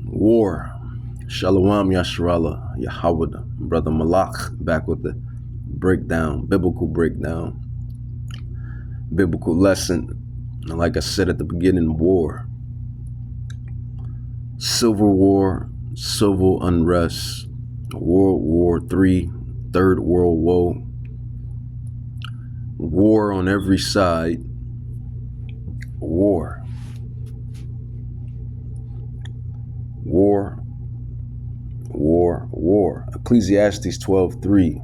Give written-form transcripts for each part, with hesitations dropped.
War. Shalom Yasharallah Yahawada. Brother Malak back with the breakdown, biblical lesson. And like I said at the beginning, war. Civil war, civil unrest, World War III, Third World War, war on every side, war. Ecclesiastes 12:3.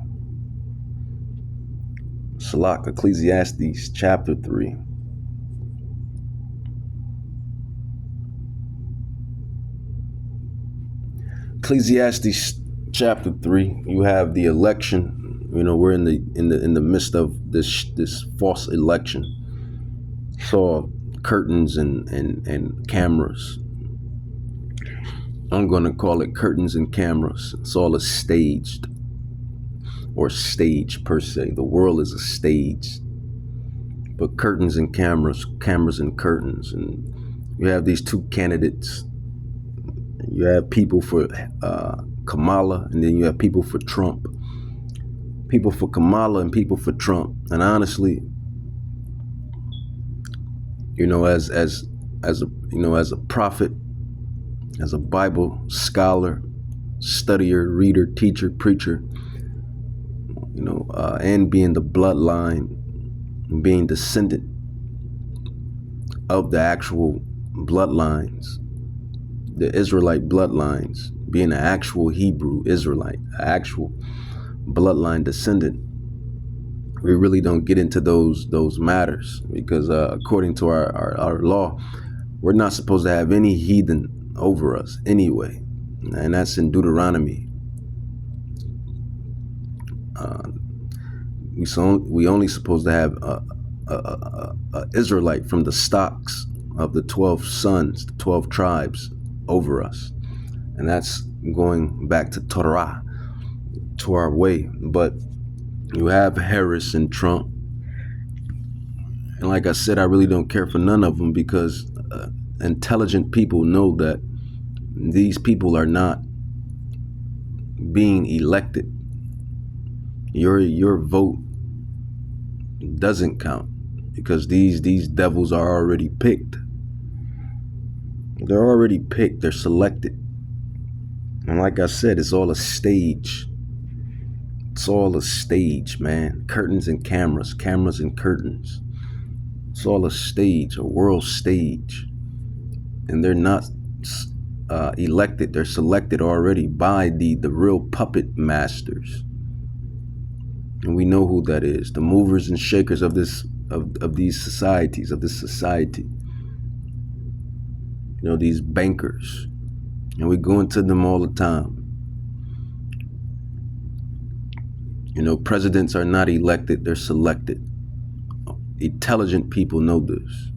Salak, Ecclesiastes chapter 3. Ecclesiastes chapter 3. You have the election. We're in the midst of this false election. Saw curtains and cameras. I'm going to call it curtains and cameras. It's all a staged or stage per se. The world is a stage. But curtains and cameras and curtains. And you have these two candidates. You have people for Kamala, and then you have people for Trump. People for Kamala and people for Trump. And honestly, as a prophet, as a Bible scholar, studier, reader, teacher, preacher, and being the bloodline, being descendant of the actual bloodlines, the Israelite bloodlines, being an actual Hebrew Israelite, an actual bloodline descendant, we really don't get into those matters because according to our law, we're not supposed to have any heathen over us anyway, and that's in Deuteronomy. We only supposed to have a Israelite from the stocks of the 12 sons, the 12 tribes over us, and that's going back to Torah, to our way. But you have Harris and Trump, and like I said, I really don't care for none of them because intelligent people know that these people are not being elected. Your vote doesn't count because these devils are already picked. They're already picked. They're selected. And like I said, it's all a stage. It's all a stage, man. Curtains and cameras and curtains. It's all a stage, a world stage. And they're not elected. They're selected already by the real puppet masters. And we know who that is. The movers and shakers of these societies, of this society. These bankers. And we go into them all the time. Presidents are not elected, they're selected. Intelligent people know this.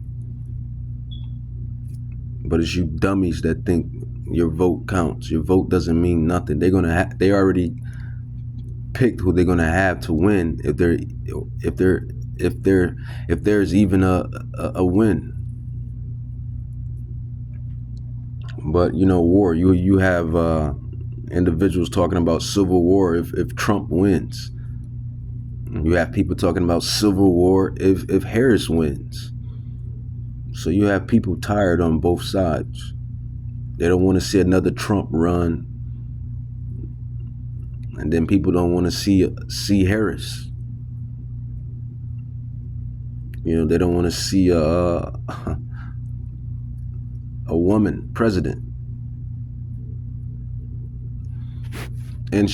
But it's you dummies that think your vote counts. Your vote doesn't mean nothing. They already picked who they're gonna have to win if there's even a win. But war. You have individuals talking about civil war if Trump wins. You have people talking about civil war if Harris wins. So you have people tired on both sides. They don't want to see another Trump run, and then people don't want to see Harris. They don't want to see a woman president, and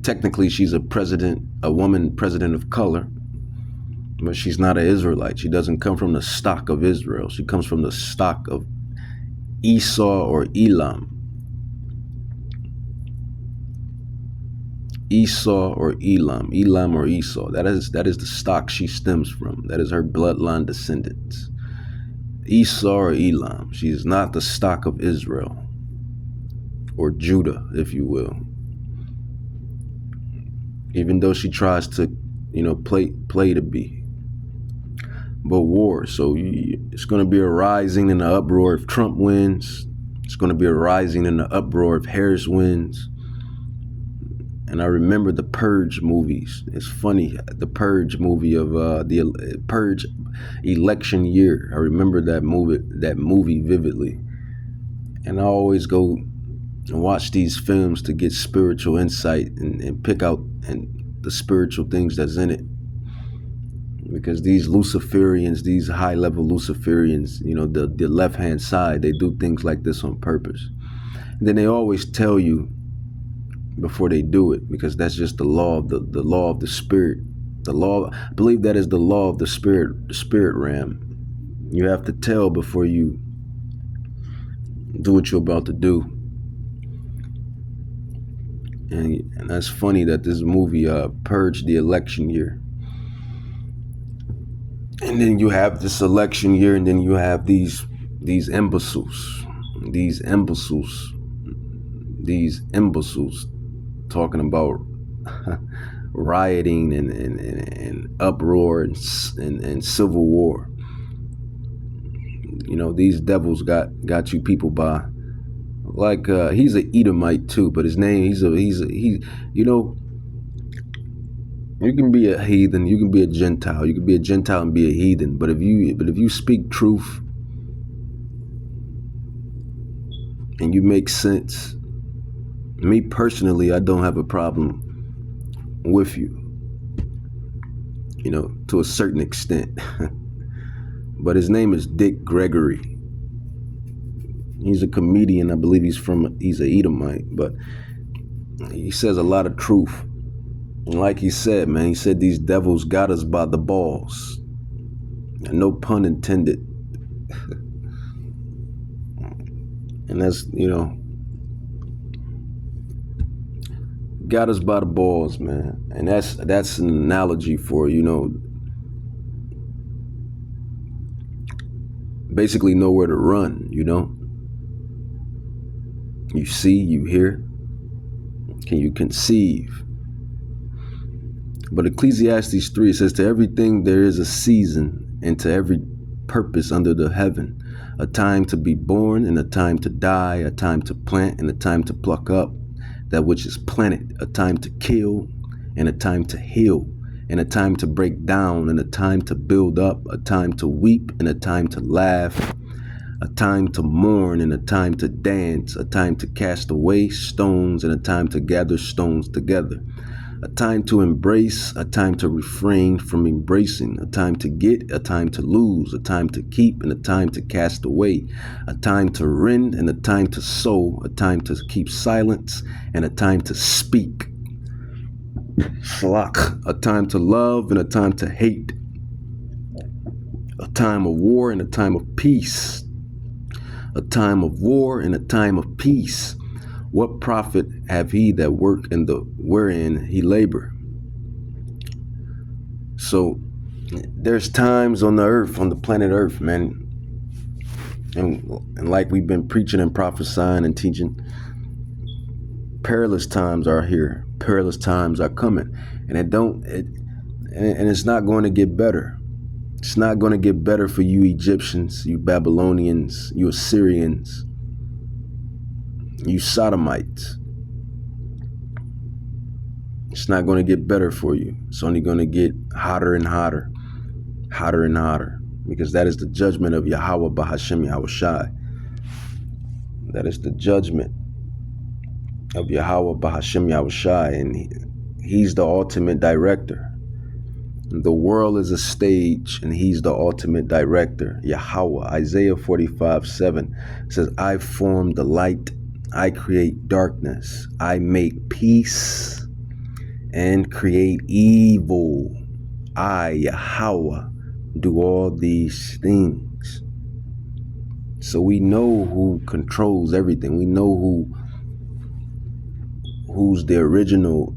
technically she's a woman president of color, but she's not an Israelite. She doesn't come from the stock of Israel. She comes from the stock of Esau or Elam. Esau or Elam, Elam or Esau. That is the stock she stems from. That is her bloodline descendants. Esau or Elam. She is not the stock of Israel or Judah, if you will. Even though she tries to, play to be. But war. So it's going to be a rising and an uproar if Trump wins. It's going to be a rising and an uproar of Harris winds. And I remember the Purge movies. It's funny, the Purge movie of the Purge election year. I remember that movie vividly. And I always go and watch these films to get spiritual insight and pick out the spiritual things that's in it. Because these Luciferians, these high-level Luciferians, the left-hand side, they do things like this on purpose. And then they always tell you before they do it, because that's just the law of the law of the spirit. I believe that is the law of the spirit realm. You have to tell before you do what you're about to do. And that's funny that this movie purged the election year. And then you have this election year, and then you have these imbeciles talking about rioting and uproar and civil war. These devils got you people by, like, he's an Edomite too, but his name, you can be a heathen, you can be a Gentile, you can be a Gentile and be a heathen, but if you speak truth and you make sense, me personally, I don't have a problem with you, to a certain extent. But his name is Dick Gregory. He's a comedian. I believe he's an Edomite, but he says a lot of truth. And like he said, man, he said these devils got us by the balls. And no pun intended. And that's, got us by the balls, man. And that's an analogy for, basically nowhere to run, You see, you hear. Can you conceive? But Ecclesiastes 3 says, to everything there is a season, and to every purpose under the heaven, a time to be born and a time to die, a time to plant and a time to pluck up that which is planted, a time to kill and a time to heal, and a time to break down and a time to build up, a time to weep and a time to laugh, a time to mourn and a time to dance, a time to cast away stones and a time to gather stones together, a time to embrace, a time to refrain from embracing, a time to get, a time to lose, a time to keep and a time to cast away, a time to rend and a time to sow, a time to keep silence and a time to speak. Shalak, a time to love and a time to hate, a time of war and a time of peace, a time of war and a time of peace. What profit have he that work in the wherein he labor? So there's times on the earth, on the planet Earth, man, and like we've been preaching and prophesying and teaching, perilous times are here. Perilous times are coming, and it's not going to get better. It's not going to get better for you Egyptians, you Babylonians, you Assyrians, you Sodomites. It's not going to get better for you. It's only going to get hotter and hotter, hotter and hotter, because that is the judgment of Yahweh Bahashem Yahushai. That is the judgment of Yahweh Bahashem Yahushai, and he's the ultimate director. The world is a stage, and he's the ultimate director. Yahweh, Isaiah 45:7 says, I form the light, I create darkness, I make peace and create evil. I, Yahweh, do all these things. So we know who controls everything. We know who's the original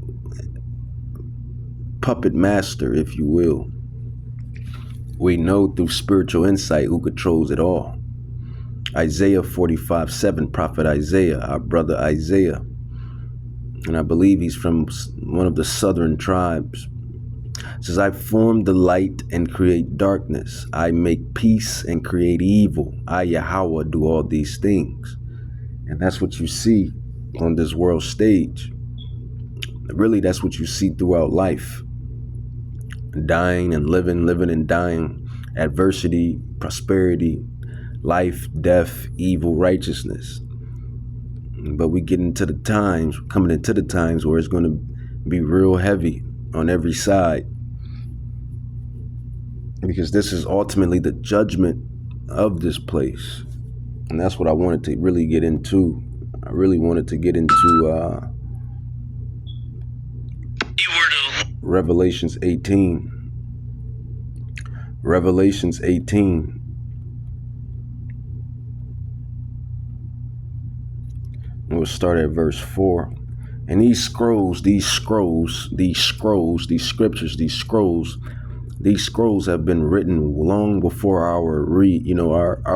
puppet master, if you will. We know through spiritual insight who controls it all. Isaiah 45:7, Prophet Isaiah, our brother Isaiah, and I believe he's from one of the southern tribes, says, I form the light and create darkness. I make peace and create evil. I, Yahweh, do all these things. And that's what you see on this world stage. Really, that's what you see throughout life. Dying and living, living and dying, adversity, prosperity, life, death, evil, righteousness. But we get into the times, coming into the times where it's going to be real heavy on every side. Because this is ultimately the judgment of this place. And that's what I wanted to really get into. I really wanted to get into Revelations 18. Revelations 18. We'll start at verse 4. And these scriptures, these scrolls have been written long before our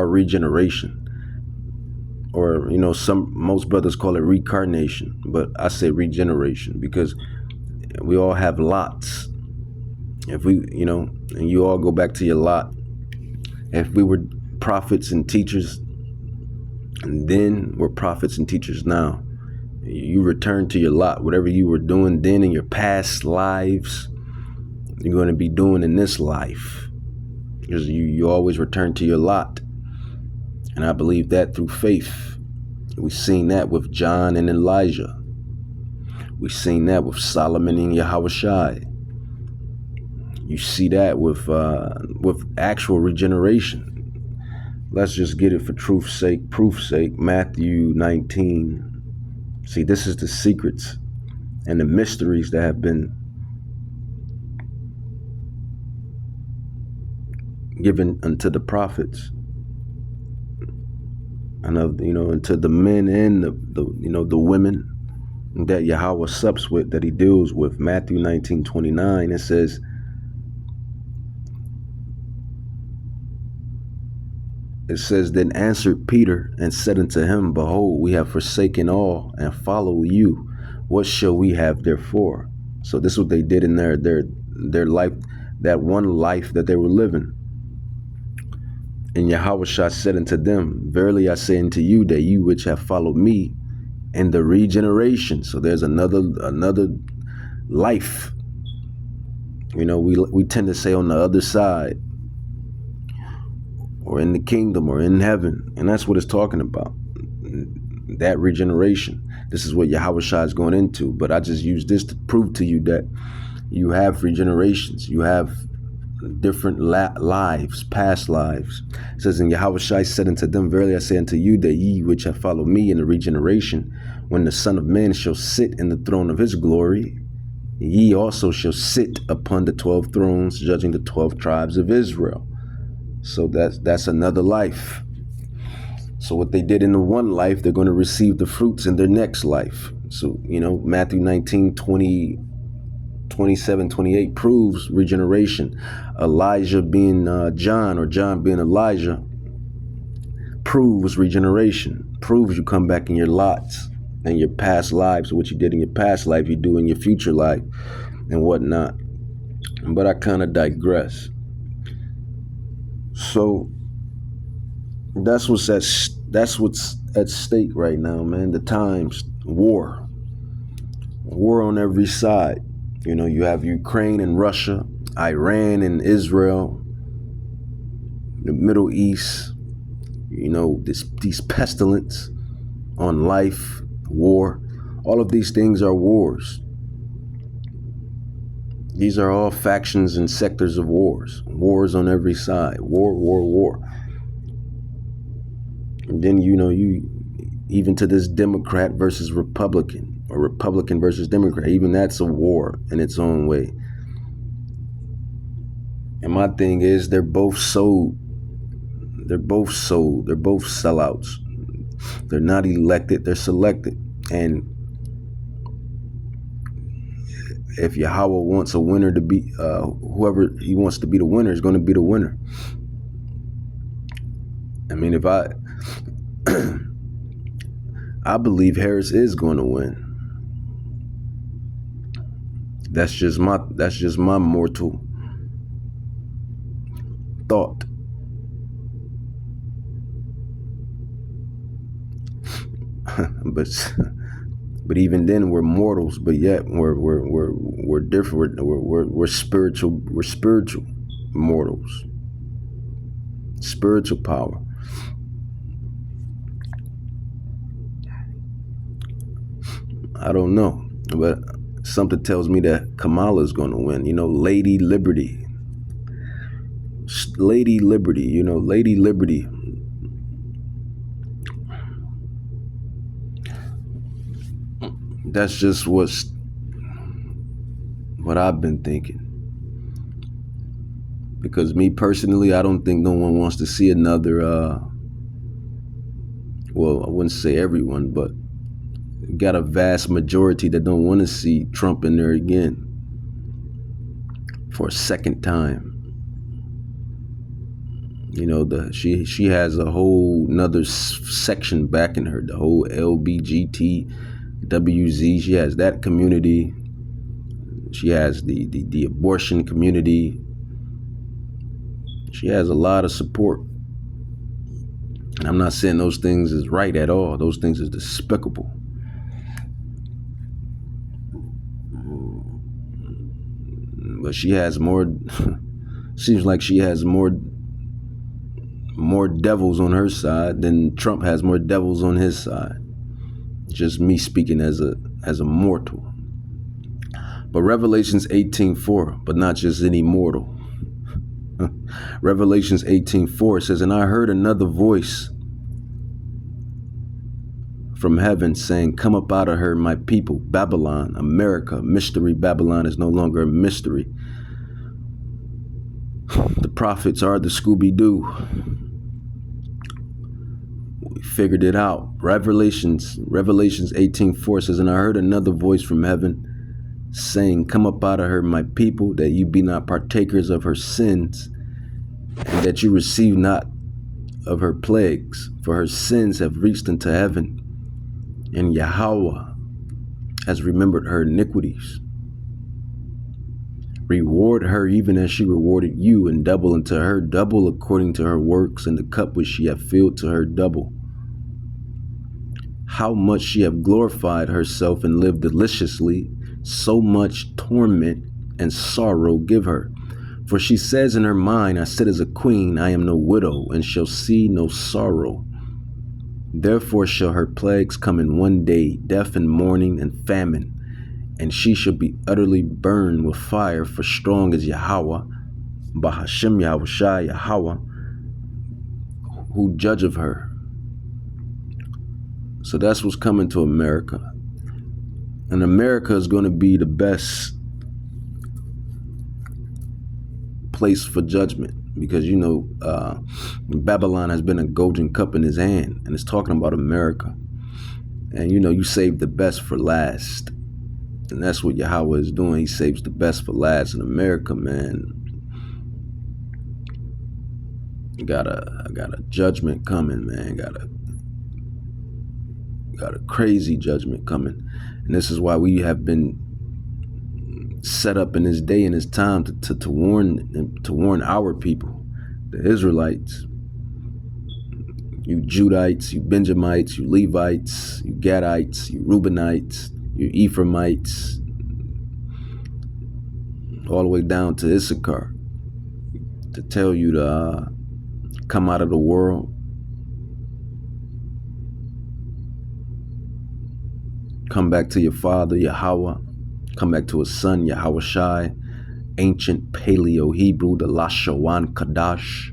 regeneration. Or, most brothers call it reincarnation, but I say regeneration because we all have lots. If we, and you all go back to your lot. If we were prophets and teachers, and then we're prophets and teachers now, you return to your lot. Whatever you were doing then in your past lives, you're going to be doing in this life. Because you always return to your lot. And I believe that through faith. We've seen that with John and Elijah. We've seen that with Solomon and Yahushua. You see that with actual regeneration. Let's just get it for truth's sake, proof's sake. Matthew 19. See, this is the secrets and the mysteries that have been given unto the prophets. And unto the men and the women that Yahweh sups with, that he deals with. Matthew 19:29, it says, then answered Peter and said unto him, behold, we have forsaken all and follow you. What shall we have therefore? So this is what they did in their life, that one life that they were living. And Yahushua said unto them, verily I say unto you that you which have followed me in the regeneration. So there's another life. We tend to say on the other side, or in the kingdom, or in heaven. And that's what it's talking about. That regeneration. This is what Yahushua is going into. But I just use this to prove to you that you have regenerations. You have different lives, past lives. It says, and Yahushua said unto them, verily I say unto you that ye which have followed me in the regeneration, when the Son of Man shall sit in the throne of his glory, ye also shall sit upon the 12 thrones, judging the 12 tribes of Israel. So that's another life. So what they did in the one life, they're going to receive the fruits in their next life. So, Matthew 19, 20, 27, 28 proves regeneration. Elijah being John, or John being Elijah, proves regeneration. Proves you come back in your lots and your past lives. What you did in your past life, you do in your future life and whatnot. But I kind of digress. So that's what's at stake right now, man. The times, war on every side. You have Ukraine and Russia, Iran and Israel, the Middle East. These pestilence on life, war. All of these things are wars. These are all factions and sectors of wars. Wars on every side. War. And then, you even to this Democrat versus Republican, or Republican versus Democrat, even that's a war in its own way. And my thing is, they're both sold. They're both sellouts. They're not elected, they're selected. And if Yahweh wants a winner to be, whoever he wants to be the winner is going to be the winner. I mean, if I believe Harris is going to win. That's just my mortal thought. but even then we're mortals, but yet we're different. We're spiritual. We're spiritual mortals. Spiritual power. I don't know, but something tells me that Kamala is going to win. Lady Liberty. Lady Liberty. Lady Liberty. That's just what I've been thinking. Because me personally, I don't think no one wants to see another, well, I wouldn't say everyone, but got a vast majority that don't want to see Trump in there again for a second time. She has a whole another section backing her, the whole LBGTWZ. She has that community. She has the abortion community. She has a lot of support. And I'm not saying those things is right at all. Those things is despicable. But she has more, seems like she has more devils on her side than Trump has more devils on his side. Just me speaking as a mortal. But Revelations 18:4, but not just any mortal. Revelations 18:4 says, "And I heard another voice from heaven saying, 'Come up out of her, my people, Babylon, America. Mystery Babylon is no longer a mystery. The prophets are the Scooby-Doo. We figured it out.'" Revelations 18:4 says, "And I heard another voice from heaven saying, 'Come up out of her, my people, that you be not partakers of her sins, and that you receive not of her plagues, for her sins have reached unto heaven, and Yahweh has remembered her iniquities. Reward her even as she rewarded you, and double unto her double according to her works, and the cup which she hath filled to her double. How much she hath glorified herself and lived deliciously, so much torment and sorrow give her. For she says in her mind, I sit as a queen, I am no widow, and shall see no sorrow. Therefore shall her plagues come in one day, death and mourning and famine, and she shall be utterly burned with fire, for strong is Yahweh, Bahashem Yahushai Yahweh, who judge of her." So that's what's coming to America. And America is going to be the best place for judgment, because Babylon has been a golden cup in his hand, and it's talking about America. And you save the best for last, and that's what Yahweh is doing. He saves the best for last in America, man. Got a judgment coming, man. Got a crazy judgment coming, and this is why we have been set up in this day and this time to warn our people, the Israelites, you Judites, you Benjamites, you Levites, you Gadites, you Reubenites, you Ephraimites, all the way down to Issachar, to tell you to come out of the world, come back to your father Yahweh, come back to his son Yahweh Shai, ancient Paleo Hebrew, the Lashawan Kadash.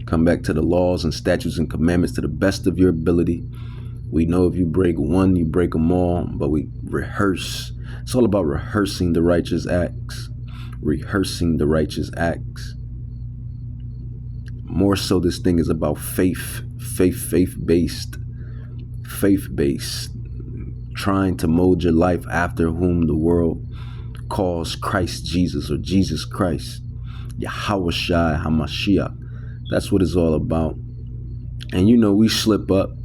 Come back to the laws and statutes and commandments to the best of your ability. We know if you break one, you break them all, but we rehearse. It's all about rehearsing the righteous acts. Rehearsing the righteous acts. More so, this thing is about faith-based. Trying to mold your life after whom the world calls Christ Jesus, or Jesus Christ. Yahweh Shai HaMashiach. That's what it's all about. And we slip up,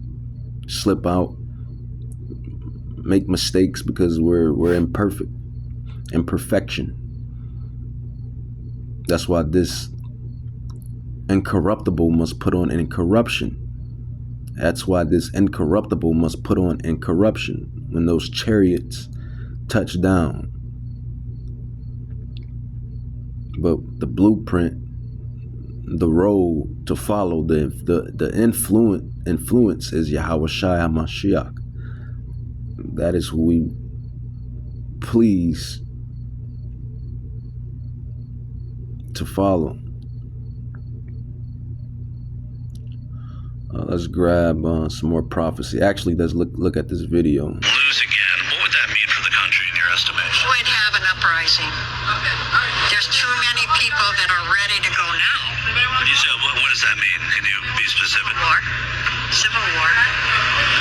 slip out, make mistakes, because we're imperfect. Imperfection. That's why this incorruptible must put on incorruption. That's why this incorruptible must put on incorruption when those chariots touch down. But the blueprint, the road to follow, the influence is Yahweh Shai HaMashiach. That is who we please to follow. Let's grab some more prophecy. Actually, let's look at this video. Lose again. What would that mean for the country in your estimation? We'd have an uprising. There's too many people that are ready to go now. When you say, what does that mean? Can you be specific? War. Civil war.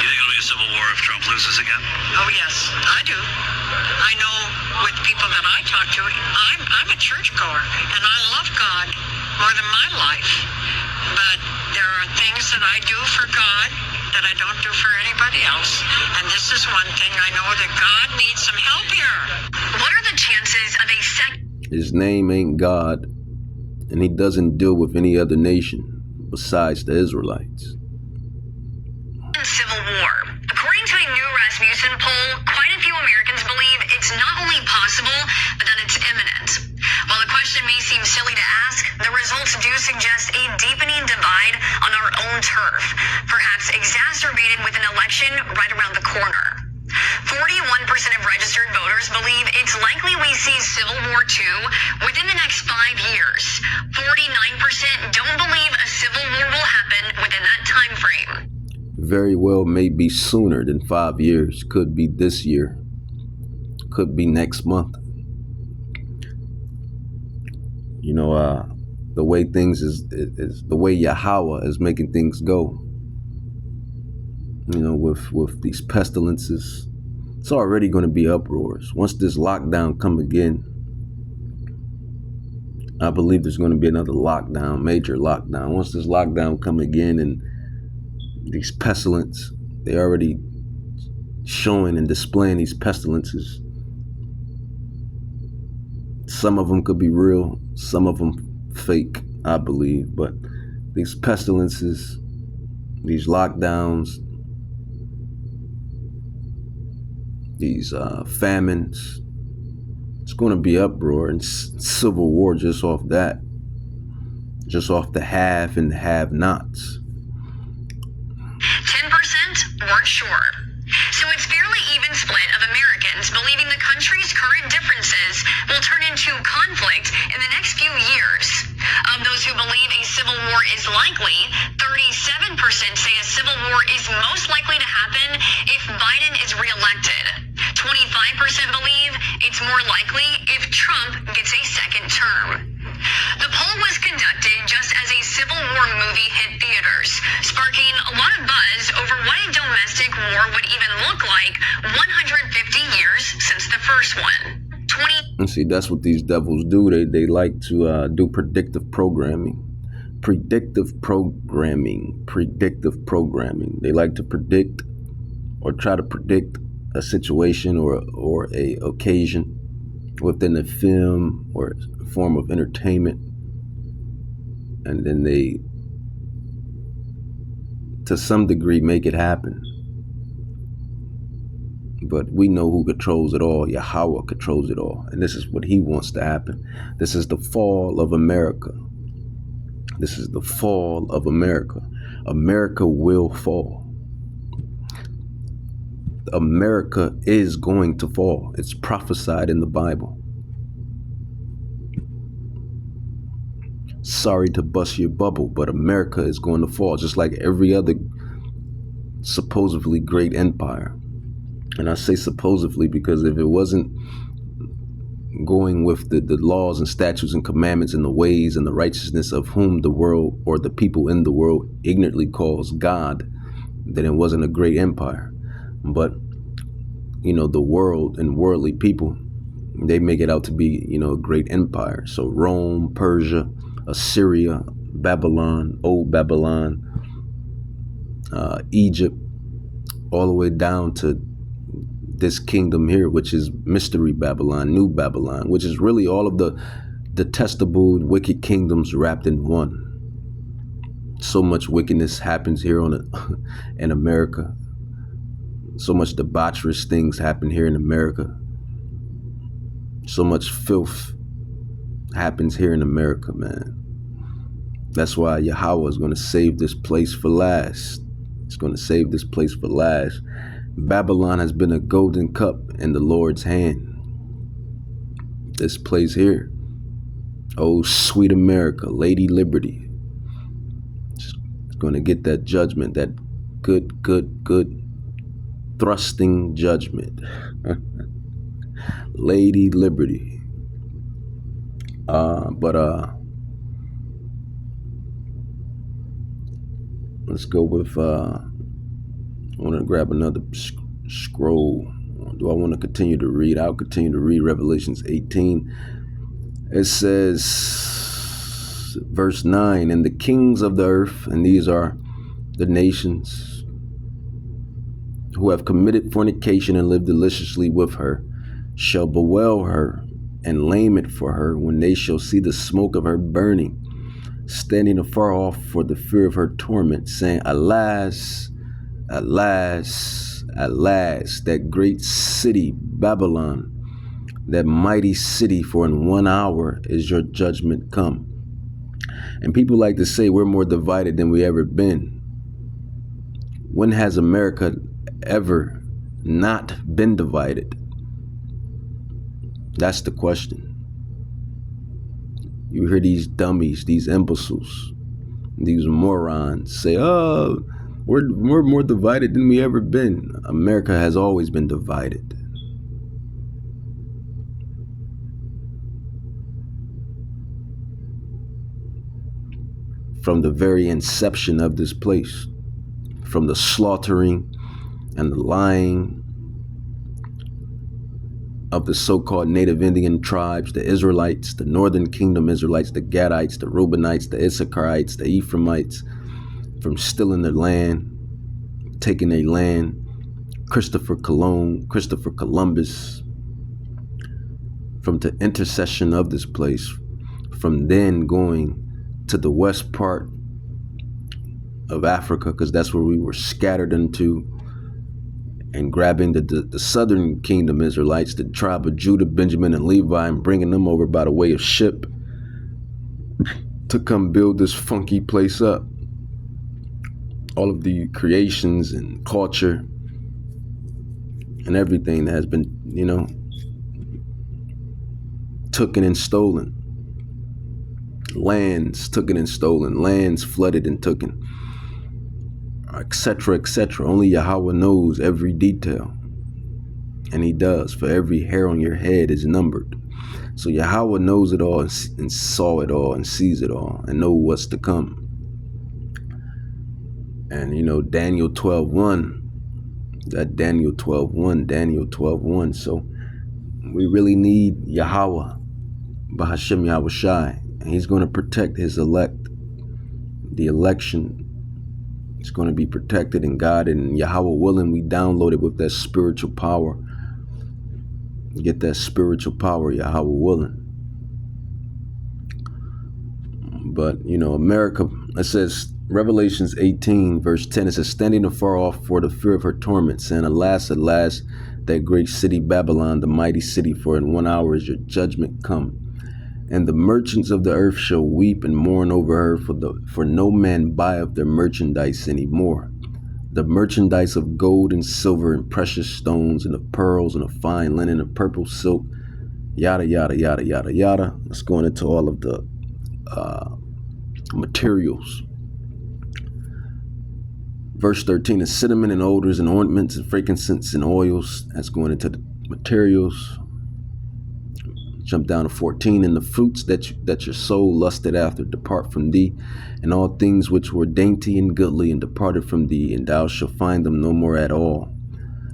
You think it'll be a civil war if Trump loses again? Oh yes, I do. I know with people that I talk to, I'm a churchgoer and I love God more than my life. But there are things that I do for God that I don't do for anybody else. And this is one thing I know that God needs some help here. What are the chances of a second? His name ain't God, and he doesn't deal with any other nation besides the Israelites. Civil war. According to a new Rasmussen poll, quite a few Americans believe it's not only possible, but that it's imminent. While the question may seem silly to ask, the results do suggest a deepening divide on our own turf, perhaps exacerbated with an election right around the corner. 41% of registered voters believe it's likely we see Civil War II within the next 5 years. 49% don't believe a civil war will happen within that time frame. Very well may be sooner than 5 years. Could be this year. Could be next month. You know, the way things is the way Yahweh is making things go. You know, with these pestilences, it's already going to be uproars. Once this lockdown come again, I believe there's going to be another lockdown, major lockdown. Once this lockdown come again, and these pestilence, they already showing and displaying these pestilences. Some of them could be real, some of them fake, I believe. But these pestilences, these lockdowns, these famines, it's going to be uproar and civil war just off that, just off the have and have-nots. 10% weren't sure. So it's fairly even split of Americans believing the country's current differences will turn into conflict in the next few years. Of those who believe a civil war is likely, 37% say a civil war is most likely to happen if Biden is reelected. 25% believe it's more likely if Trump gets a second term. The poll was conducted just as a Civil War movie hit theaters, sparking a lot of buzz over what a domestic war would even look like 150 years since the first one. And see, that's what these devils do. They like to do predictive programming. Predictive programming. They like to predict or try to predict a situation or a occasion within a film or form of entertainment, and then they, to some degree, make it happen. But we know who controls it all. Yahweh controls it all, and this is what he wants to happen. This is the fall of America. This is the fall of America. America will fall. America is going to fall. It's prophesied in the Bible. Sorry to bust your bubble, but America is going to fall, just like every other supposedly great empire. And I say supposedly because if it wasn't going with the laws and statutes and commandments and the ways and the righteousness of whom the world or the people in the world ignorantly calls God, then it wasn't a great empire. But, you know, the world and worldly people, they make it out to be, you know, a great empire. So Rome, Persia, Assyria, Babylon, Old Babylon, Egypt, all the way down to this kingdom here, which is Mystery Babylon, New Babylon, which is really all of the detestable, wicked kingdoms wrapped in one. So much wickedness happens here in America. So much debaucherous things happen here in America. So much filth happens here in America, man. That's why Yahweh is going to save this place for last. It's going to save this place for last. Babylon has been a golden cup in the Lord's hand. This place here, oh sweet America, Lady Liberty, is going to get that judgment, that good thrusting judgment. Lady Liberty. Let's go with, I want to grab another scroll. Do I want to continue to read? I'll continue to read Revelations 18. It says, verse 9, and the kings of the earth, and these are the nations who have committed fornication and lived deliciously with her, shall bewail her and lament for her when they shall see the smoke of her burning, standing afar off for the fear of her torment, saying, alas, alas, alas, that great city, Babylon, that mighty city, for in 1 hour is your judgment come. And people like to say we're more divided than we ever been. When has America ever not been divided? That's the question. You hear these dummies, these imbeciles, these morons say, oh, we're more divided than we ever been. America has always been divided. From the very inception of this place, from the slaughtering and the lying of the so-called native Indian tribes, the Israelites, the Northern Kingdom Israelites, the Gadites, the Reubenites, the Issacharites, the Ephraimites, from stealing their land, taking their land, Christopher Columbus, from the intercession of this place, from then going to the west part of Africa, because that's where we were scattered into, and grabbing the southern kingdom Israelites, the tribe of Judah, Benjamin, and Levi, and bringing them over by the way of ship to come build this funky place up. All of the creations and culture and everything that has been, taken and stolen. Lands taken and stolen, lands flooded and taken, etc., etc. Only Yahweh knows every detail, and he does, for every hair on your head is numbered. So Yahweh knows it all and saw it all and sees it all and knows what's to come. And Daniel 12:1, that Daniel 12:1. So we really need Yahweh, Bahashem Yahweh Shai. And he's going to protect his elect. The election is going to be protected in God, and Yahweh willing, we download it with that spiritual power. Get that spiritual power, Yahweh willing. But, America, it says, Revelations 18, verse 10, it says, standing afar off for the fear of her torment, saying, alas, alas, that great city Babylon, the mighty city, for in 1 hour is your judgment come. And the merchants of the earth shall weep and mourn over her, for no man buyeth their merchandise any more. The merchandise of gold and silver and precious stones and of pearls and of fine linen and purple silk, yada, yada, yada, yada, yada. Let's go into all of the materials. Verse 13 is cinnamon and odors and ointments and frankincense and oils. That's going into the materials. Jump down to 14, and the fruits that your soul lusted after depart from thee, and all things which were dainty and goodly and departed from thee, and thou shalt find them no more at all.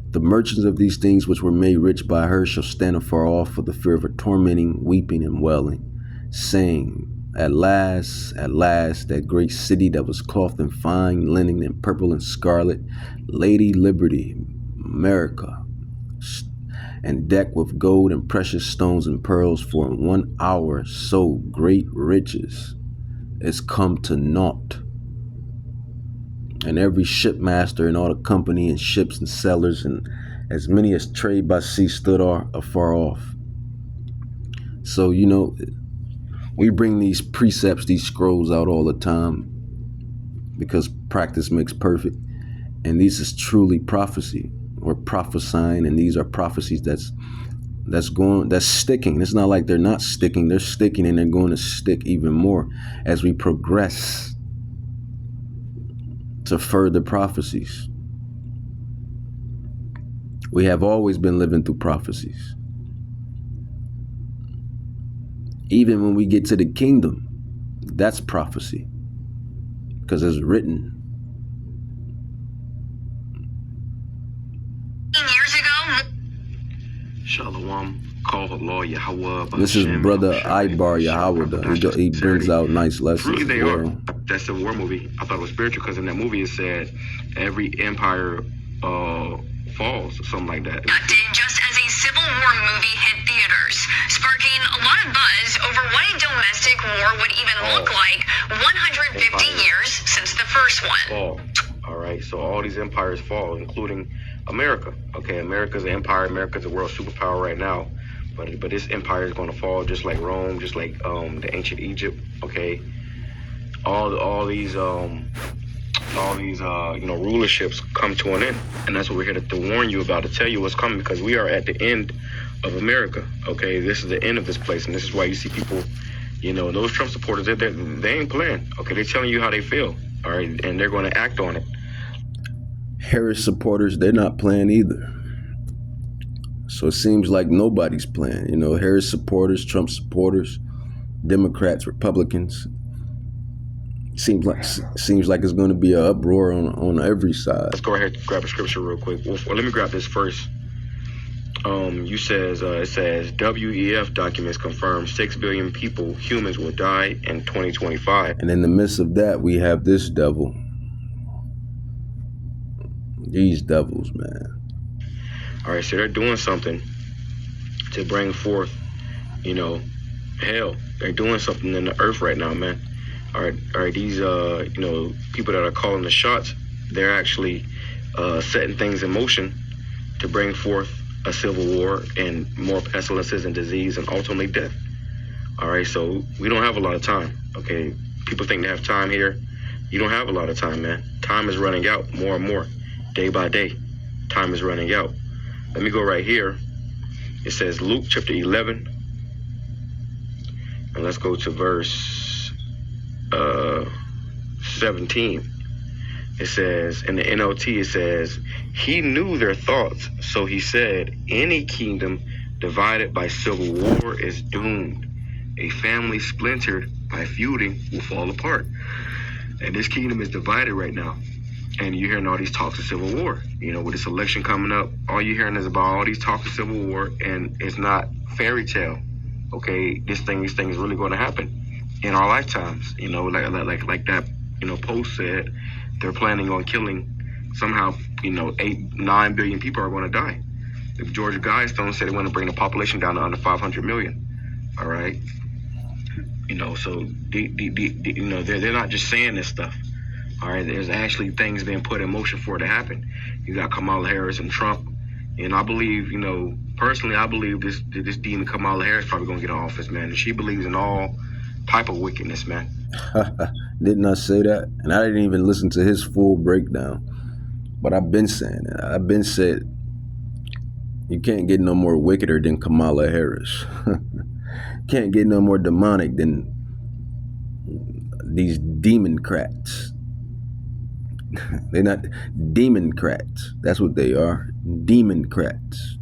The merchants of these things which were made rich by her shall stand afar off for the fear of her tormenting, weeping, and wailing, saying, at last, that great city that was clothed in fine linen and purple and scarlet, Lady Liberty, America, and decked with gold and precious stones and pearls, for in 1 hour so great riches is come to naught. and every shipmaster and all the company and ships and sellers and as many as trade by sea stood afar off. So, you know, we bring these precepts, these scrolls out all the time because practice makes perfect. And this is truly prophecy. We're prophesying, and these are prophecies that's sticking. It's not like they're not sticking. They're sticking, and they're going to stick even more as we progress to further prophecies. We have always been living through prophecies. Even when we get to the kingdom, that's prophecy, because it's written. Years ago, Shalom, call Allah Yahweh. This is Brother Ibar Yahweh. He brings out nice lessons. Truly they as well. are. That Civil War movie, I thought it was spiritual because in that movie it said every empire falls, or something like that. conducted just as a Civil War movie hit theaters, sparking a lot of buzz over what a domestic war would even look like 150 years since the first one. Fall. All right, so all these empires fall, including America. Okay, America's an empire. America's a world superpower right now, but this empire is going to fall just like Rome, just like the ancient Egypt. Okay, all these rulerships come to an end, and that's what we're here to warn you about, to tell you what's coming, because we are at the end of America. Okay, this is the end of this place, and this is why you see people, those Trump supporters, they ain't playing. Okay, they're telling you how they feel, all right, and they're going to act on it. Harris supporters, they're not playing either. So it seems like nobody's playing. Harris supporters, Trump supporters, Democrats, Republicans. Seems like it's going to be an uproar on every side. Let's go ahead and grab a scripture real quick. Well, let me grab this first. It says WEF documents confirm 6 billion humans will die in 2025. And in the midst of that, we have this devil. These devils, man. All right, so they're doing something to bring forth, hell. They're doing something in the earth right now, man. All right, these, people that are calling the shots, they're actually setting things in motion to bring forth a civil war and more pestilences and disease and ultimately death. All right, so we don't have a lot of time, okay? People think they have time here. You don't have a lot of time, man. Time is running out more and more, day by day. Time is running out. Let me go right here. It says Luke chapter 11. And let's go to verse 17. It says, in the NLT, it says, he knew their thoughts, so he said, any kingdom divided by civil war is doomed. A family splintered by feuding will fall apart. And this kingdom is divided right now. And you're hearing all these talks of civil war. With this election coming up, all you're hearing is about all these talks of civil war, and it's not fairy tale. Okay, this thing is really going to happen in our lifetimes. Like that, post said, they're planning on killing somehow, 8-9 billion people are going to die. If George Guidestone said they want to bring the population down to under 500 million. All right. So they're not just saying this stuff. All right, there's actually things being put in motion for it to happen. You got Kamala Harris and Trump, and I believe, personally, I believe this demon Kamala Harris probably gonna get in office, man. And she believes in all type of wickedness, man. Didn't I say that? And I didn't even listen to his full breakdown, but I've been saying it. I've been said you can't get no more wickeder than Kamala Harris. Can't get no more demonic than these democrats. They're not democrats. That's what they are. Democrats.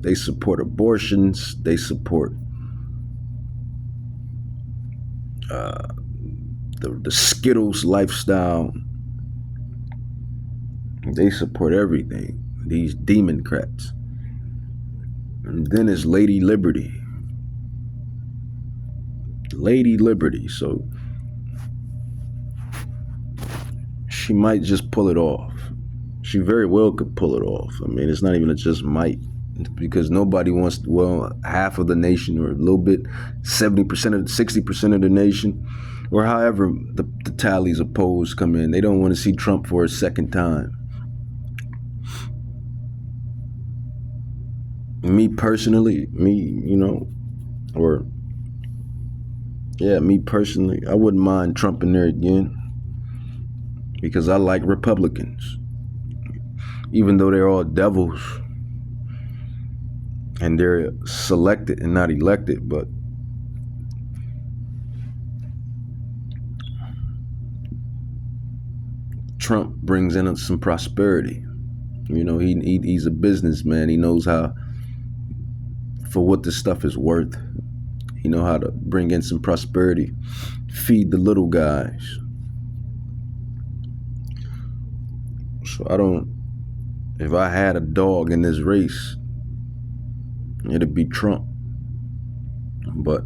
They support abortions. They support the Skittles lifestyle. They support everything. These democrats. And then it's Lady Liberty. Lady Liberty. So she might just pull it off. She very well could pull it off. I mean, it's not even a just might, because nobody wants, half of the nation, or a little bit, 70%, 60% of the nation or however the tallies of polls come in. They don't want to see Trump for a second time. Me personally, me personally, I wouldn't mind Trump in there again because I like Republicans, even though they're all devils and they're selected and not elected. But Trump brings in some prosperity. He's a businessman. He knows how, for what this stuff is worth. He know how to bring in some prosperity, feed the little guys. So if I had a dog in this race, it'd be Trump. But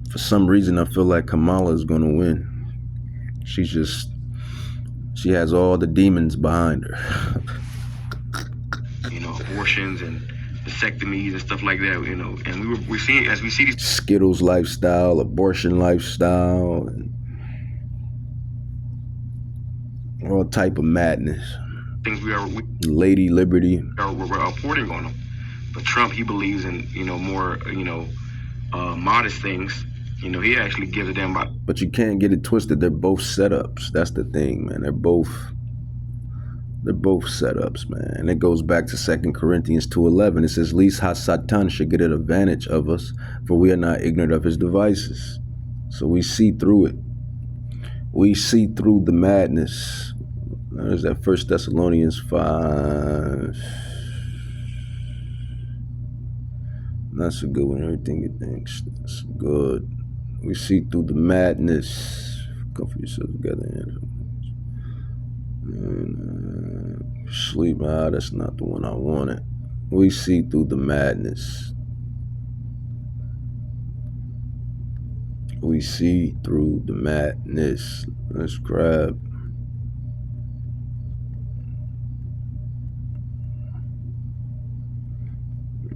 for some reason, I feel like Kamala is going to win. She has all the demons behind her. Abortions and vasectomies and stuff like that, and we see these Skittles lifestyle, abortion lifestyle, and all type of madness. things Lady Liberty. we're reporting on them. But Trump, he believes in more modest things. He actually gives a damn about. But you can't get it twisted. They're both setups. That's the thing, man. They're both setups, man. And it goes back to 2 Corinthians 2:11. It says, "Least Satan should get an advantage of us, for we are not ignorant of his devices." So we see through it. We see through the madness. There's that 1 Thessalonians 5. That's a good one. Everything you think. That's good. We see through the madness. Comfort yourself together. Sleep. That's not the one I wanted. We see through the madness. We see through the madness. Let's grab.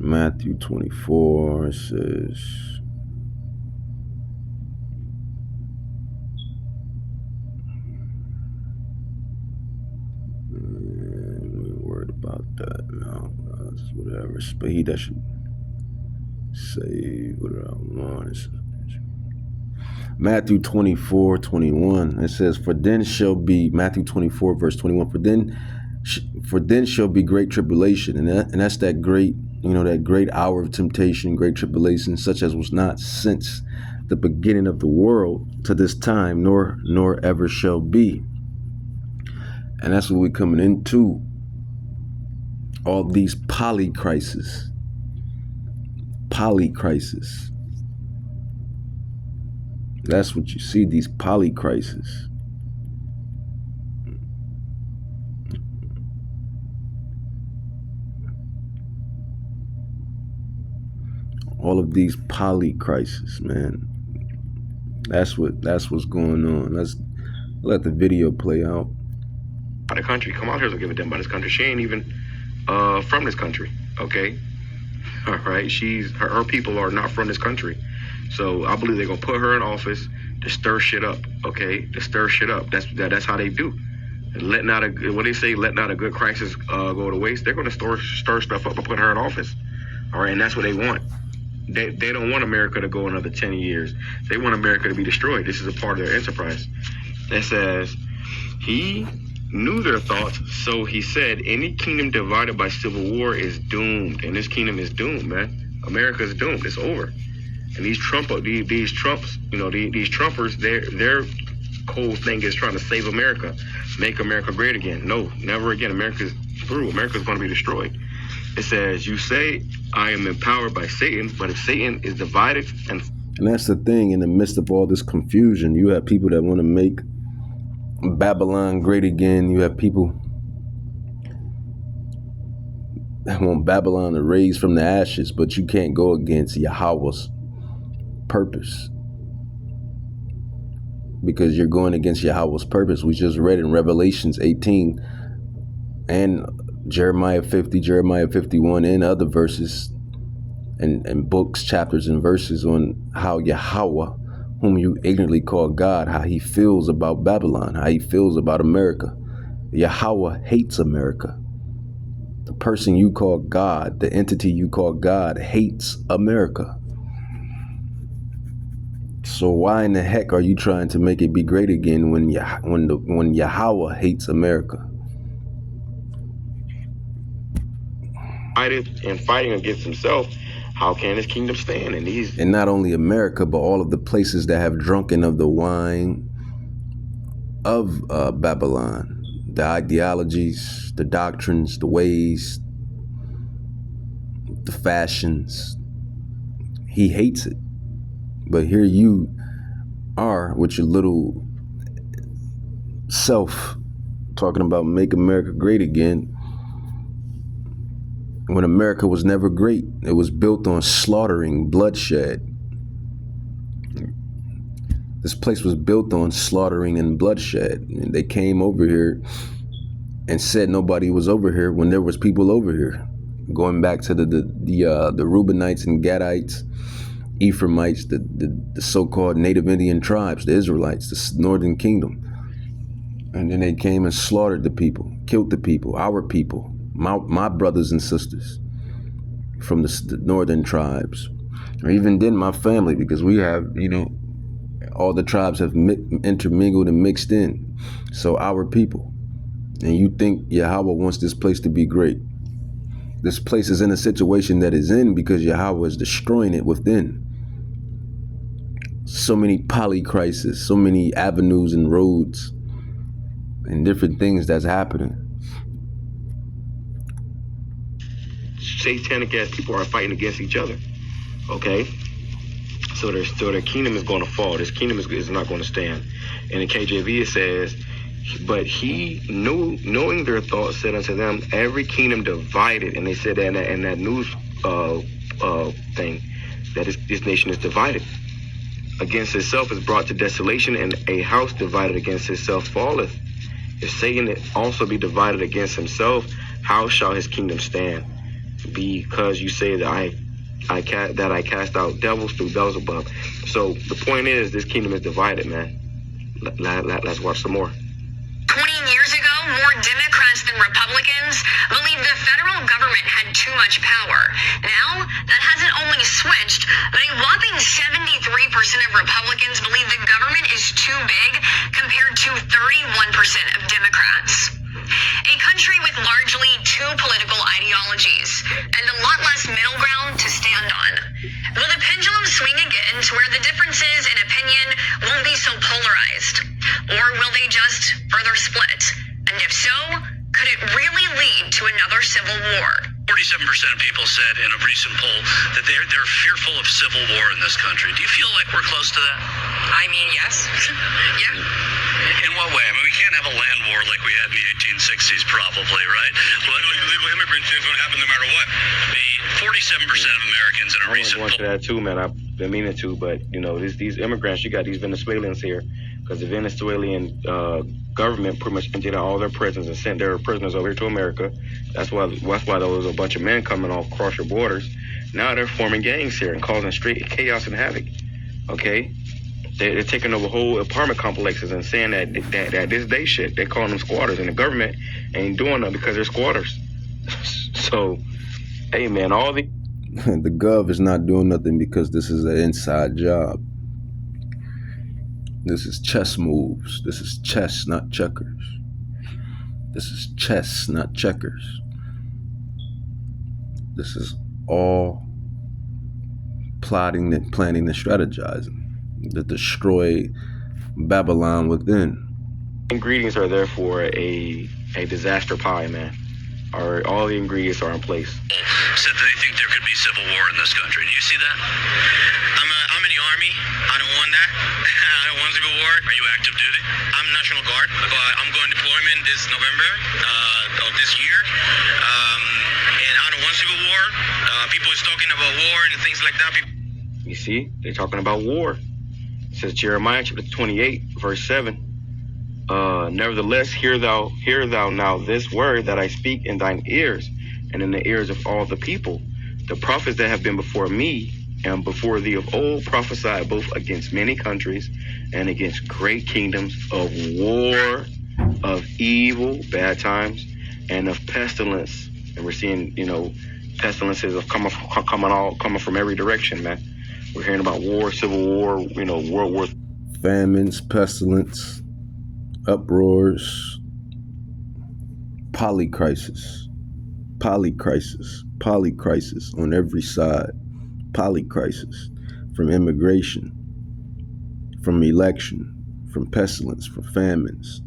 Matthew 24, it says, we're worried about that now. That's whatever. But he that should say what I want. Matthew 24:21. It says, "For then shall be," Matthew 24, verse 21, for then shall be great tribulation. And that's that great, that great hour of temptation, great tribulation, such as was not since the beginning of the world to this time, nor ever shall be. And that's what we're coming into. All these polycrises. That's what you see, these polycrises. All of these polycrises, man. That's what's going on. Let's let the video play out. The country, come out here to give a damn about this country. She ain't even from this country, okay? All right, her people are not from this country. So I believe they're gonna put her in office to stir shit up, okay? To stir shit up. That's how they do. Letting not a good crisis go to waste. They're gonna stir stuff up and put her in office. All right, and that's what they want. They don't want America to go another 10 years. They want America to be destroyed. This is a part of their enterprise. It says, he knew their thoughts, so he said, any kingdom divided by civil war is doomed. And this kingdom is doomed, man. America's doomed. It's over. And these Trumpers, these Trumpers, their whole thing is trying to save America, make America great again. No, never again. America's through. America's going to be destroyed. It says, you say, I am empowered by Satan, but if Satan is divided and that's the thing, in the midst of all this confusion, you have people that want to make Babylon great again. You have people that want Babylon to raise from the ashes, but you can't go against Yahweh's purpose because you're going against Yahweh's purpose. We just read in Revelations 18 and Jeremiah 50, Jeremiah 51, and other verses. and books, chapters, and verses on how Yahweh, whom you ignorantly call God, how he feels about Babylon, how he feels about America. Yahweh hates America. The person you call God, the entity you call God, hates America. So why in the heck are you trying to make it be great again when Yahweh hates America? And fighting against himself, how can his kingdom stand? And not only America, but all of the places that have drunken of the wine of Babylon, the ideologies, the doctrines, the ways, the fashions. He hates it. But here you are with your little self talking about make America great again, when America was never great. It was built on slaughtering, bloodshed. This place was built on slaughtering and bloodshed. And they came over here and said nobody was over here when there was people over here. Going back to the Reubenites and Gadites, Ephraimites, the so-called native Indian tribes, the Israelites, the northern kingdom. And then they came and slaughtered the people, killed the people, our people, my brothers and sisters from the northern tribes. Or even then my family, because we have, all the tribes have intermingled and mixed in. So our people. And you think Yahweh wants this place to be great. This place is in a situation that is in because Yahweh is destroying it within. So many polycrises, so many avenues and roads and different things that's happening. Satanic ass people are fighting against each other. Okay? So their kingdom is going to fall. This kingdom is not going to stand. And in KJV it says, but he knowing their thoughts said unto them, every kingdom divided. And they said that in that news thing, that this nation is divided against itself, is brought to desolation, and a house divided against itself falleth. If Satan also be divided against himself, how shall his kingdom stand? Because you say that I cast out devils through Beelzebub. So the point is, this kingdom is divided, man. Let's watch some more. 20 years ago, more Democrats than Republicans believed the federal government had too much power. Now, that hasn't only switched, but a whopping 73% of Republicans believe the government is too big compared to 31% of Democrats. A country with largely two political ideologies and a lot less middle ground to stand on. Will the pendulum swing again to where the differences in opinion won't be so polarized? Or will they just further split? And if so, could it really lead to another civil war? 47% of people said in a recent poll that they're fearful of civil war in this country. Do you feel like we're close to that? I mean, yes. Yeah. In what way? I mean, we can't have a land war like we had in the 1860s, probably, right? Well, illegal immigrants is going to happen no matter what. The 47% of Americans in a recent poll. I want to that too, man. I've been meaning to, but these immigrants, you got these Venezuelans here, because the Venezuelan government pretty much emptied out all their prisons and sent their prisoners over here to America. That's why there was a bunch of men coming across your borders. Now they're forming gangs here and causing straight chaos and havoc. Okay, they're taking over whole apartment complexes and saying that this day shit. They're calling them squatters, and the government ain't doing that because they're squatters. So, hey man, all the gov is not doing nothing because this is an inside job. This is chess moves. This is chess, not checkers. This is chess, not checkers. This is all plotting and planning and strategizing to destroy Babylon within. Ingredients are there for a disaster pie, man. All the ingredients are in place. Said they think there could be civil war in this country. Do you see that? I'm in the Army. I don't want that. I don't want civil war. Are you active duty? I'm National Guard, but I'm going deployment this November of this year. And I don't want civil war. People is talking about war and things like that. You see, they're talking about war. It says Jeremiah chapter 28, verse 7. Nevertheless, hear thou now this word that I speak in thine ears, and in the ears of all the people. The prophets that have been before me and before thee of old prophesied both against many countries and against great kingdoms, of war, of evil, bad times, and of pestilence. And we're seeing, pestilences of coming from every direction, man. We're hearing about war, civil war, World War. Famines, pestilence, uproars, polycrisis on every side. Polycrisis, from immigration, from election, from pestilence, from famines,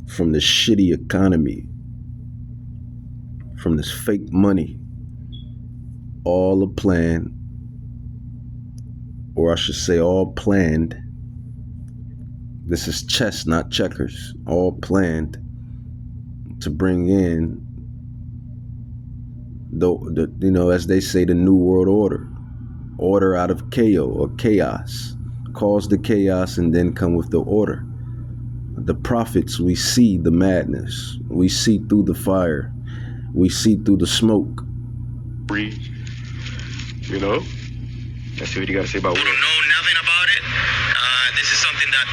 from the shitty economy, from this fake money. All a plan, or I should say all planned. This is chess, not checkers. All planned to bring in the as they say, the New World Order out of chaos. Cause the chaos and then come with the order. The prophets, we see the madness. We see through the fire. We see through the smoke. Let's see what you got to say about I war. don't know nothing about it. This is something that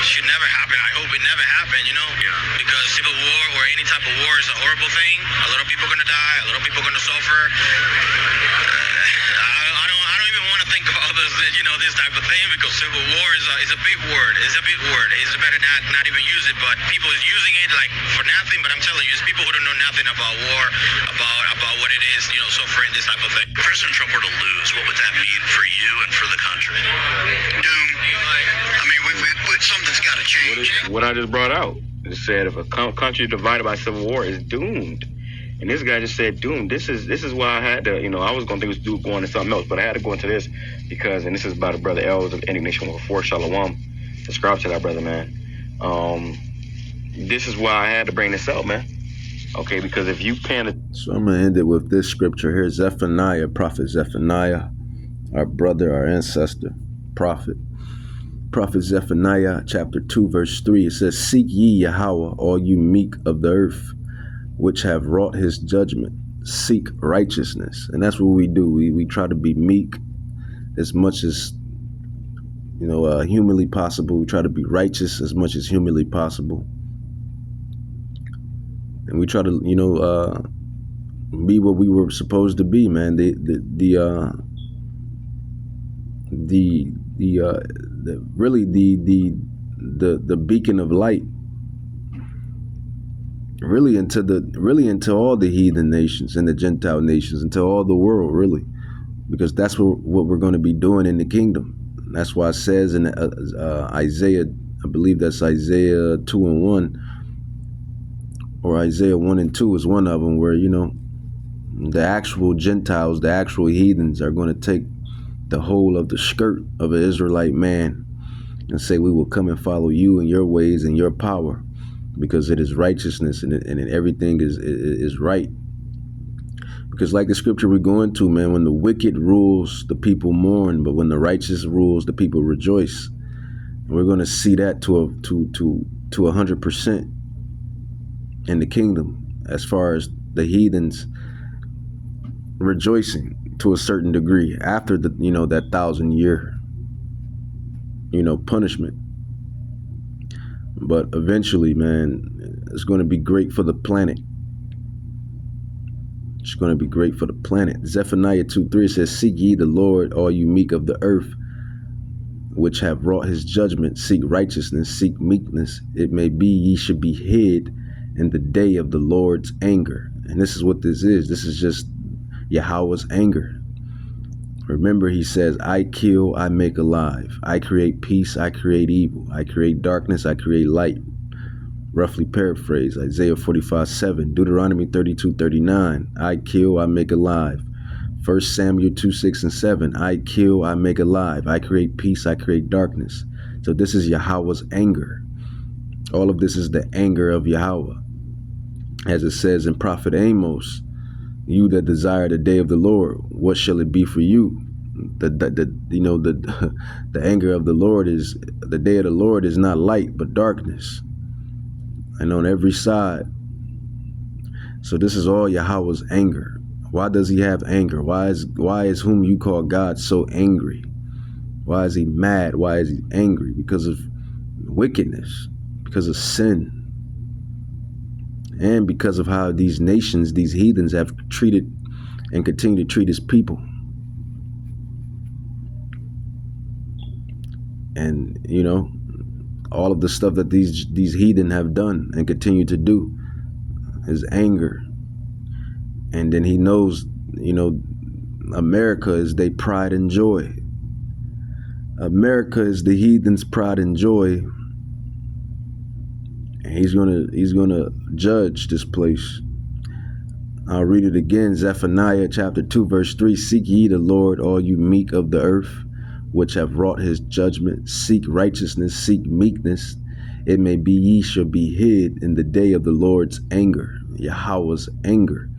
should never happen. I hope it never happened, because civil war or any type of war is a horrible thing. A lot of people are going to die. A lot of people are going to suffer. I don't even want to think about this type of thing, because civil war is a big word. It's a big word. It's better not even use it, but people is using it like for nothing. But I'm telling you, it's people who don't know nothing about war, about what it is, suffering, this type of thing. If President Trump were to lose, what would that mean for you and for the country? Doom. I mean, something's got to change. What I just brought out. It said if a country divided by civil war is doomed. And this guy just said doomed. This is why I had to, I was going to think it was going to something else, but I had to go into this because, and this is about a brother Els of Indignation 104, Shalom. Subscribe to that brother, man. This is why I had to bring this out, man. Okay, because if you can... So I'm going to end it with this scripture here. Zephaniah, prophet Zephaniah, our brother, our ancestor, prophet. Prophet Zephaniah, chapter 2, verse 3. It says, "Seek ye Yahweh, all you meek of the earth, which have wrought his judgment. Seek righteousness." And that's what we do. We try to be meek as much as, humanly possible. We try to be righteous as much as humanly possible. And we try to, be what we were supposed to be, man. The beacon of light, really into all the heathen nations and the Gentile nations, into all the world, really, because that's what we're going to be doing in the kingdom. That's why it says in Isaiah, I believe that's Isaiah 2:1, or Isaiah 1:2 is one of them, where the actual Gentiles, the actual heathens, are going to take the whole of the skirt of an Israelite man and say, "We will come and follow you and your ways and your power, because it is righteousness and everything is right." Because like the scripture we're going to, man, when the wicked rules, the people mourn, but when the righteous rules, the people rejoice. And we're going to see that to 100% in the kingdom, as far as the heathens rejoicing to a certain degree after the that 1,000-year punishment. But eventually, man, it's going to be great for the planet. It's going to be great for the planet. Zephaniah 2:3 says, "Seek ye the Lord, all you meek of the earth, which have wrought his judgment. Seek righteousness, seek meekness. It may be ye should be hid in the day of the Lord's anger." And this is what this is. This is just Yahweh's anger. Remember, he says, "I kill, I make alive. I create peace, I create evil. I create darkness, I create light." Roughly paraphrase, Isaiah 45:7, Deuteronomy 32:39, "I kill, I make alive." 1 Samuel 2:6 and 7, "I kill, I make alive. I create peace, I create darkness." So this is Yahweh's anger. All of this is the anger of Yahweh. As it says in Prophet Amos, "You that desire the day of the Lord, what shall it be for you?" The anger of the Lord is, the day of the Lord is not light, but darkness. And on every side. So this is all Yahweh's anger. Why does he have anger? Why is whom you call God so angry? Why is he mad? Why is he angry? Because of wickedness, because of sin, and because of how these nations, these heathens, have treated and continue to treat his people. And, you know, all of the stuff that these heathen have done and continue to do, his anger. And then he knows, you know, America is their pride and joy. America is the heathen's pride and joy. And he's gonna judge this place. I'll read it again. Zephaniah chapter 2 verse 3. Seek ye the Lord, all you meek of the earth, which have wrought his judgment. Seek righteousness, seek meekness. It may be ye shall be hid in the day of the Lord's anger. Yahweh's anger.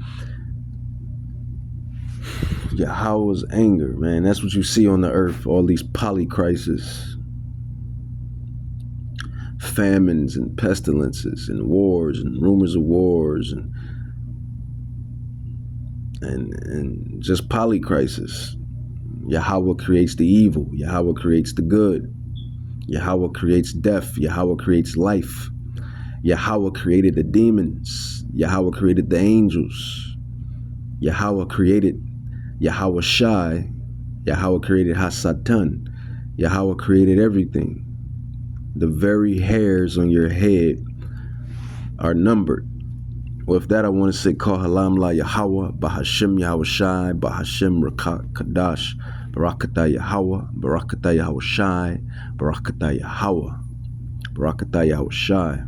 Yahweh's anger, man. That's what you see on the earth. All these polycrises, famines and pestilences and wars and rumors of wars and just polycrisis. Yahweh creates the evil. Yahweh creates the good. Yahweh creates death. Yahweh creates life. Yahweh created the demons. Yahweh created the angels. Yahweh created Yahweh Shai. Yahweh created Hasatan. Yahweh created everything. The very hairs on your head are numbered. With that, I want to say, Kohalam La Yahweh, Bahashem Yahweh Shai, Bahashem Rakat Kadash, Barakatah Yahweh, Barakatah Yahweh Shai, Barakatah Yahweh, Barakatah Yahweh Shai.